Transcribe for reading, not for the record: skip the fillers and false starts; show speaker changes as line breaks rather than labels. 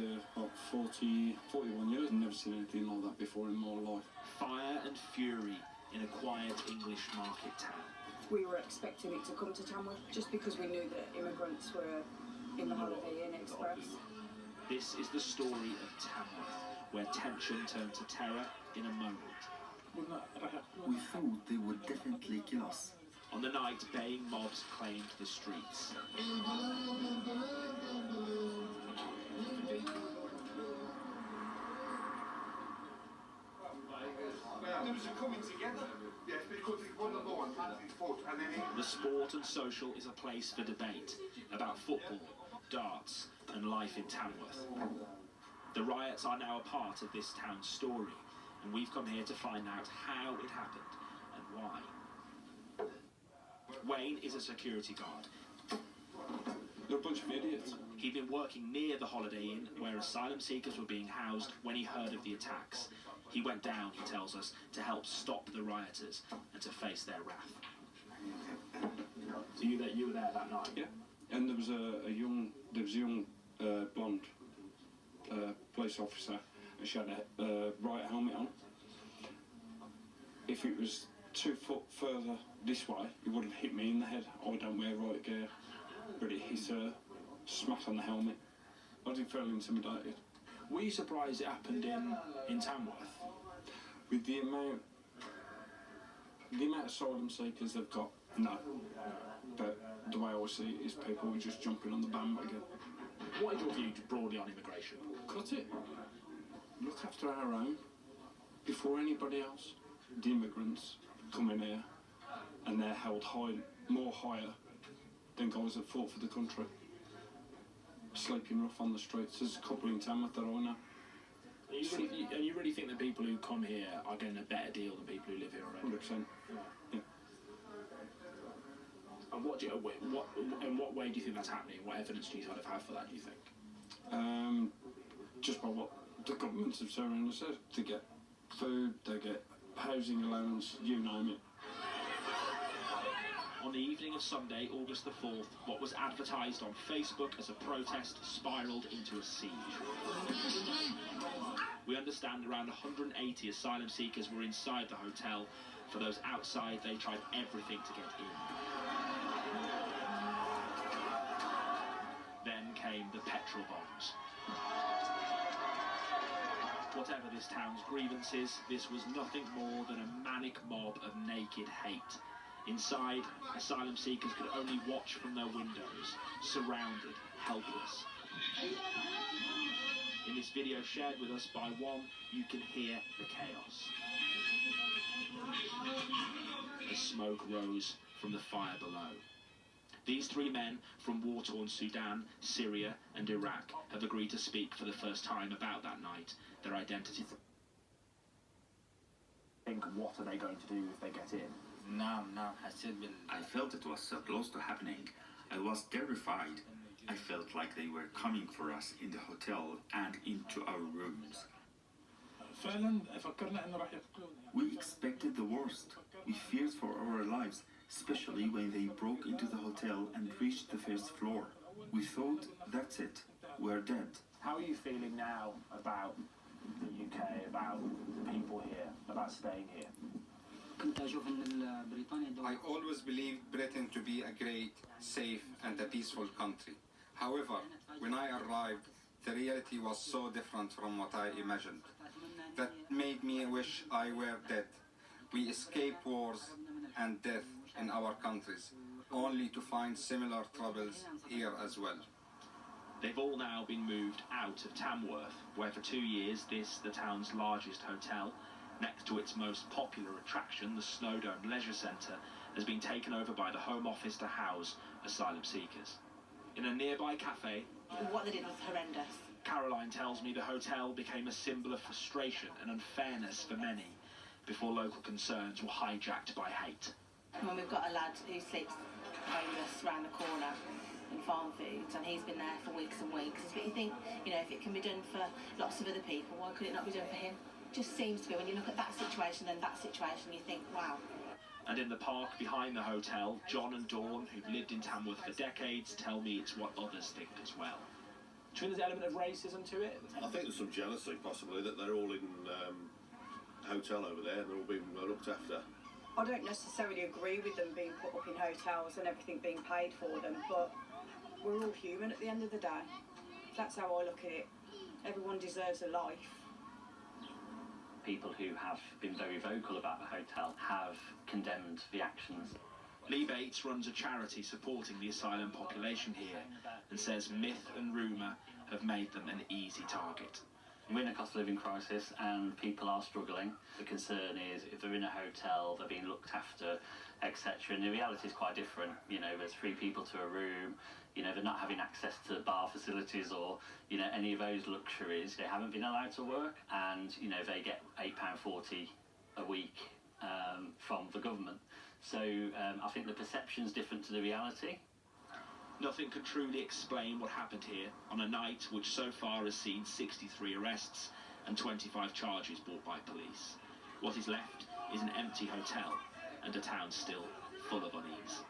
there about 41 years. I've never seen anything like that before in my life.
Fire and fury in a quiet English market town.
We were expecting it to come to Tamworth just because we knew that immigrants were in the Holiday Inn Express.
This is the story of Tamworth, where tension turned to terror in a moment.
We thought they would definitely kill us.
On the night, baying mobs claimed the streets. The sport and social is a place for debate about football, darts, and life in Tamworth. The riots are now a part of this town's story, and we've come here to find out how it happened and why. Wayne is a security guard.
They're a bunch of idiots.
He'd been working near the Holiday Inn where asylum seekers were being housed when he heard of the attacks. He went down, he tells us, to help stop the rioters and to face their wrath. So you were there that night?
Yeah. And there was a young blonde police officer, and she had a riot helmet on. If it was 2 foot further this way, it would have hit me in the head. I don't wear riot gear, but it hit her, smack on the helmet. I didn't feel intimidated.
Were you surprised it happened in Tamworth?
With the amount of asylum seekers they've got, no. But the way I see it is people were just jumping on the bandwagon.
What is your view broadly on immigration?
Cut it. Look after our own before anybody else. The immigrants come in here and they're held high, more higher than guys that fought for the country. Sleeping rough on the streets. There's a couple in Tamworth that I know.
And you really think that people who come here are getting a better deal than people who live here already?
100%. Yeah.
And in what way do you think that's happening? What evidence do you sort of have for that, do you think?
Just by what the governments have surrounded us. They get food, they get housing allowance, you name it.
On the evening of Sunday, August the 4th, what was advertised on Facebook as a protest spiralled into a siege. We understand around 180 asylum seekers were inside the hotel. For those outside, they tried everything to get in. Then came the petrol bombs. Whatever this town's grievances, this was nothing more than a manic mob of naked hate. Inside, asylum seekers could only watch from their windows, surrounded, helpless. In this video shared with us by one, you can hear the chaos. As smoke rose from the fire below. These 3 men from war-torn Sudan, Syria and Iraq have agreed to speak for the first time about that night, their identities. Think, what are they going to do if they get in?
I felt it was so close to happening. I was terrified. I felt like they were coming for us in the hotel and into our rooms. We expected the worst. We feared for our lives, especially when they broke into the hotel and reached the first floor. We thought, that's it, we're dead.
How are you feeling now about the UK, about the people here, about staying here?
I always believed Britain to be a great, safe and a peaceful country. However, when I arrived, the reality was so different from what I imagined. That made me wish I were dead. We escape wars and death in our countries, only to find similar troubles here as well.
They've all now been moved out of Tamworth, where for 2 years the town's largest hotel, next to its most popular attraction, the Snowdome Leisure Centre, has been taken over by the Home Office to house asylum seekers. In a nearby cafe,
what they did was horrendous.
Caroline tells me the hotel became a symbol of frustration and unfairness for many, before local concerns were hijacked by hate.
When we've got a lad who sleeps homeless round the corner in farm foods, and he's been there for weeks and weeks. But you think, if it can be done for lots of other people, why could it not be done for him? Just seems to be, when you look at that situation and that situation, you think, wow.
And in the park behind the hotel, John and Dawn, who've lived in Tamworth for decades, tell me it's what others think as well. Do you think there's an element of racism to it?
I think there's some jealousy, possibly, that they're all in hotel over there and they're all being looked after.
I don't necessarily agree with them being put up in hotels and everything being paid for them, but we're all human at the end of the day. That's how I look at it. Everyone deserves a life.
People who have been very vocal about the hotel have condemned the actions.
Lee Bates runs a charity supporting the asylum population here and says myth and rumour have made them an easy target.
We're in a cost of living crisis and people are struggling. The concern is if they're in a hotel, they're being looked after, etc. And the reality is quite different. You know, there's 3 people to a room, you know, they're not having access to bar facilities or, you know, any of those luxuries. They haven't been allowed to work and, you know, they get £8.40 a week from the government. So I think the perception's different to the reality.
Nothing can truly explain what happened here on a night which so far has seen 63 arrests and 25 charges brought by police. What is left is an empty hotel and a town still full of unease.